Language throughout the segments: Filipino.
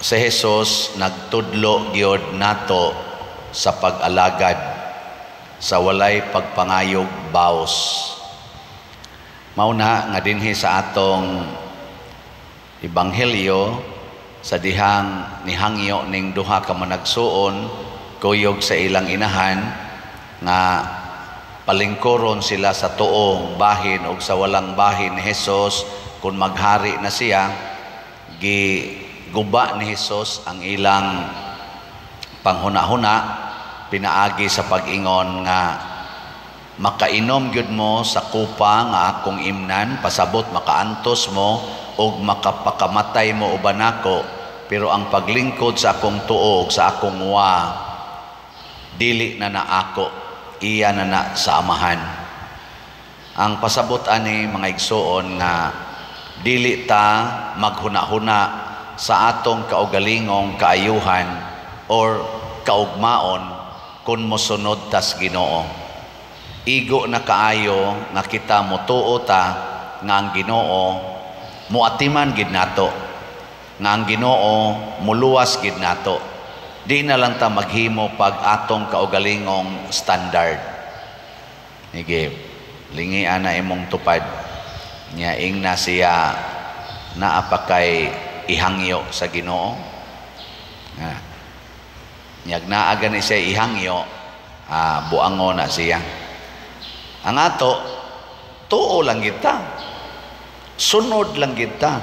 si Jesus nagtudlo gyud nato sa pag-alagad sa walay pagpangayog baos. Mauna nga dinhi sa atong ebanghelyo sa dihang nihangyo ning duha ka managsuon kuyog sa ilang inahan nga palingkoron sila sa tuong bahin o sa walang bahin ni Jesus kung maghari na siya. Giguba ni Jesus ang ilang panghuna-huna, pinaagi sa pag-ingon nga makainom gyud mo sa kupa nga akong imnan, pasabot makaantos mo o makapakamatay mo uban ako, pero ang paglingkod sa akong tuog, sa akong dili na ako, iya na sa amahan. Ang pasabot ani mga igsoon nga dili ta maghuna-huna sa atong kaugalingong kaayuhan or kaugmaon kung mosunod tas Ginoo. Igo na kaayo nga kita motuo ta nga ang Ginoo muatiman gid nato, nga ang Ginoo muluwas gid nato. Di na lang ta maghimo pag atong kaugalingong standard. Nige, lingian na imong tupad. Nya ingna siya naapakay ihangyo sa Ginoo. Nyag naaga ni siya ihangyo, buango na siya. Ang ato, tuo lang kita. Sunod lang kita.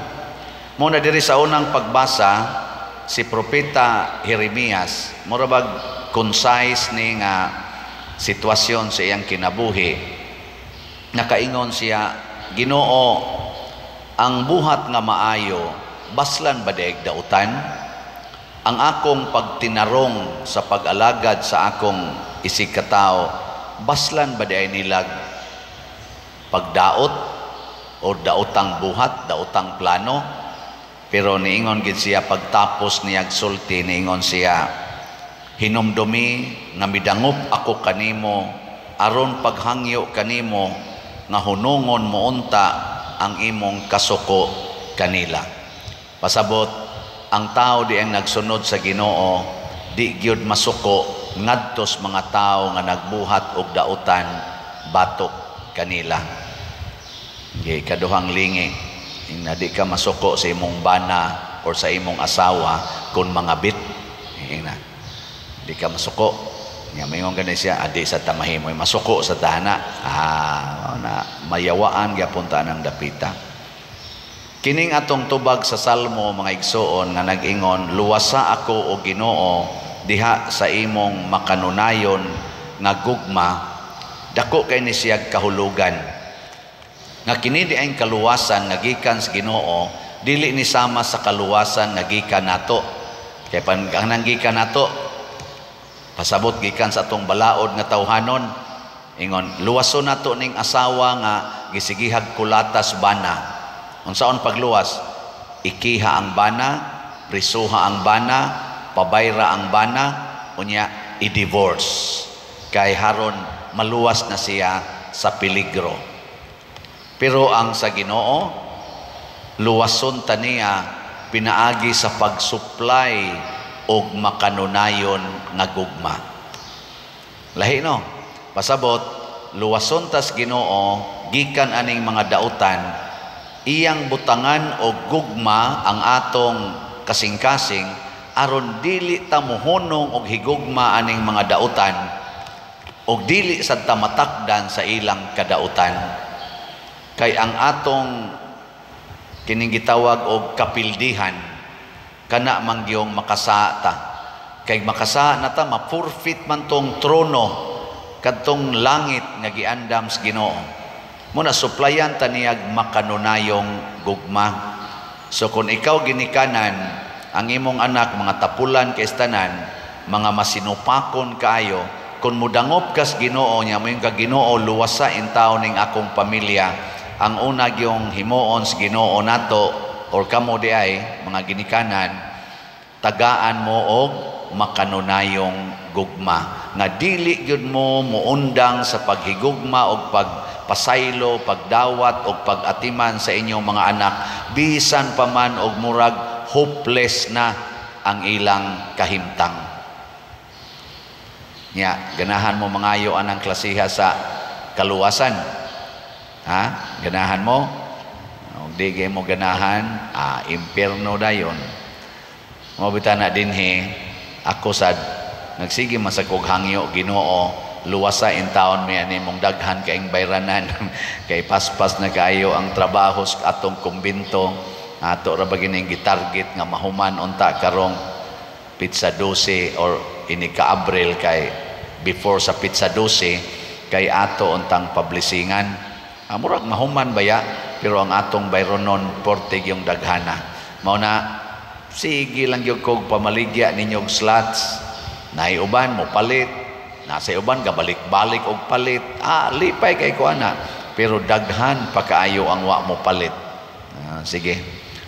Muna diri sa unang pagbasa, si Propeta Jeremias, murabag concise ni nga sitwasyon sa iyang kinabuhi. Nakaingon siya, Ginoo, ang buhat nga maayo, baslan ba daig dautan? Ang akong pagtinarong sa pag-alagad sa akong isigkatao, baslan ba daig nilag pagdaot o daotang buhat, daotang plano? Pero niingon gid siya pagtapos niyag sulti, niingon siya, hinumdumi nga midangop ako kanimo aron paghangyo kanimo nga hunungon mounta ang imong kasuko kanila. Pasabot, ang tao di ang nagsunod sa Ginoo di gyud masuko ngadtos mga tao nga nagbuhat og dautan batok kanila. Okay, kaduhang lingi, na di ka masuko sa imong bana or sa imong asawa kung mga bit. Di ka masuko. Nga mayroon gani siya, adi sa tamahimoy masuko sa dana. Na mayawaan gapunta ng dapita. Kining atong tubag sa Salmo mga igsoon nga nag-ingon, luwasa ako o Ginoo diha sa imong makanunayon nga gugma, dako kay ni siyag kahulugan. Nga kini di ay kaluwasan nga gikan sa Ginoo, dili ni sama sa kaluwasan nga gikan nato. Kay panganang gikan nato, pasabot gikan sa atong balaod nga tawhanon, ingon luwason nato ning asawa nga gisigihag kulatas bana. Unsaon pagluwas? Ikiha ang bana, prisuha ang bana, pabayra ang bana, unya i-divorce. Kay haron maluwas na siya sa peligro. Pero ang sa Ginoo, luwason ta niya pinaagi sa pag-supply og makanunayon nga gugma. Lahi no? Pasabot, luwason tas Ginoo gikan aning mga dautan, iyang butangan og gugma ang atong kasing-kasing aron dili ta mohunong og higugma aning mga dautan og dili sad ta matakdan sa ilang kadautan. Kay ang atong kining gitawag og kapildihan kana mangyong makasa ta. Kay makasa na ta mapurfit man tong trono kadtong langit nga giandam sa Ginoo. Muna suplayan ta niyag makanunayong gugma. So kung ikaw ginikanan ang imong anak mga tapulan kay tanan, mga masinupakon kaayo, kung mudangop kas Ginoo nya mo yung Ginoo luwasa in taon ning akong pamilya, ang una gyung himuon sa Ginoo nato or kamo di ay mga ginikanan, tagaan mo og makanunayong gugma nga dili gyud mo muundang sa paghigugma og pagpasaylo, pagdawat og pagatiman sa inyong mga anak bisan pa man og murag hopeless na ang ilang kahimtang. Nya ganahan mo mangayo anang klasiha sa kaluwasan. Ha? Ganahan mo? Di kay mo ganahan, impierno dayon. Mo bitaw na dinhi, ako sad nagsige man sa kog hangyo Ginoo, luwasa in taon mi ani mong daghan kaing bayranan kay paspas na kaayo ang trabaho sa atong kumbinto. Ato ra ba gining gitarget nga mahuman unta karong pizza 12 or ini ka Abril kay before sa pizza 12 kay ato untang publisingan. Murag mahuman baya pero ang atong bayronon portig yung daghana. Mao na sige lang gyud kog pamaligya ninyong slots. Nay uban mo palit. Nasa uban gabalik-balik og palit. Lipay kay ko ana. Pero daghan pa kaayo ang wa mo palit. Sige.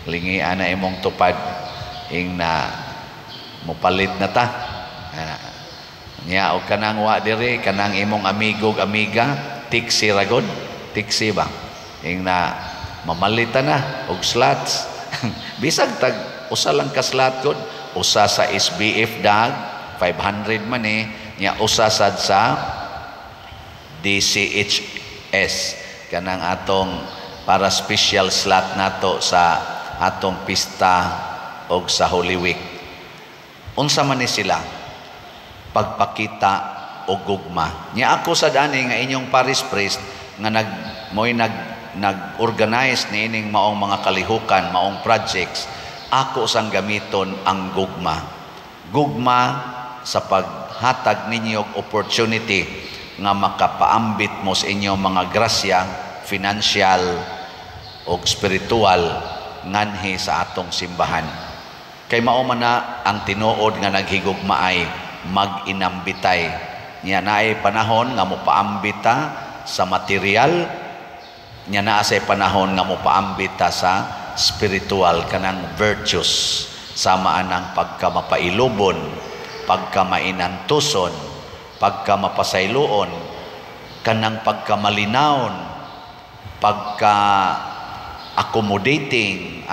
Lingi ana imong tupad ing na mo palit na ta. Nya og kanang wa diri kanang imong amigo amiga tiksi ragod. Tiksi ba? Ing na mamalitan na og slots. Bisag tag usa lang ka slot gud, usa sa SBF dag 500 man nya usa sad sa DCHS kanang atong para special slot nato sa atong pista og sa Holy Week. Unsa man ni sila? Pagpakita og gugma. Nya ako sad ani nga inyong parish priest nga nag-organize ni ining maong mga kalihukan, maong projects, ako sang gamiton ang gugma. Gugma sa paghatag ninyo opportunity nga makapaambit mo sa inyong mga grasya, financial o spiritual nganhi sa atong simbahan. Kay mao man na ang tinuod nga naghigugma ay mag-inambitay. Nya naay panahon nga mopaambita sa material, nya naa say panahon nga mopaambita sa spiritual kanang virtues sama anang pagkamapailubon, pagkamainantuson, pagkamapasayloon, kanang pagkamalinawon, pagka-accommodating,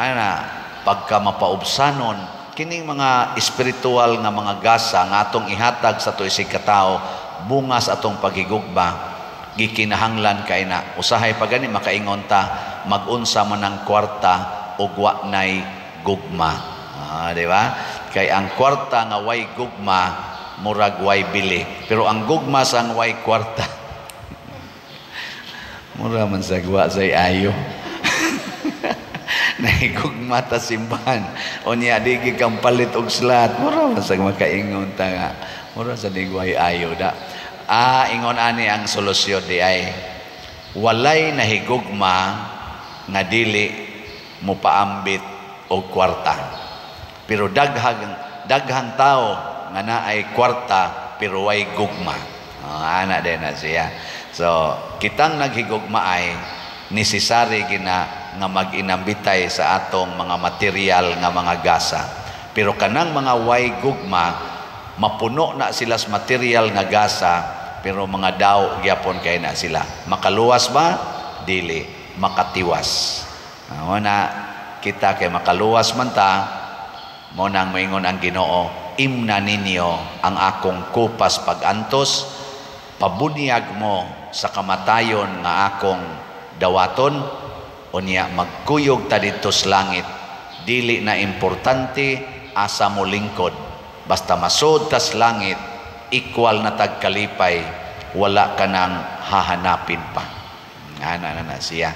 pagkamapaubsanon, kining mga spiritual nga mga gasa nga atong ihatag sa tuig katao bungas atong paghigugma. Gikinahanglan kay na usahay pa gani makaingon ta mag-unsa man ang kwarta ug wa nay gugma. Di ba? Kay ang kwarta nga way gugma murag way bili, pero ang gugma sang way kwarta mura man sagwa say ayo. Naigugma ta simbahan unya di kang palit og slot, mura man sag makaingon ta nga mura sa digway ayo da. Ingon ani ang solusyon di ay walay nahigugma nga dili mo paambit og kwarta, pero daghang tao nga naay kwarta pero way gugma. Ana din na siya. So kitang naghigugma ay necessary gina nga mag-inambitay sa atong mga material nga mga gasa, pero kanang mga way gugma mapuno na sila sa material nga gasa pero mga daw gyapon kay na sila. Makaluwas ba? Dili. Makatiwas. Na kita kay makaluwas man ta, mo nang moingon ang Ginoo, imna ninyo ang akong kupas pagantos, pabunyag mo sa kamatayon nga akong dawaton, unya magkuyog ta dito sa langit. Dili na importante asa mo lingkod, basta masud ta sa langit, equal na tagkalipay, wala ka nang hahanapin pa. Ana na siya.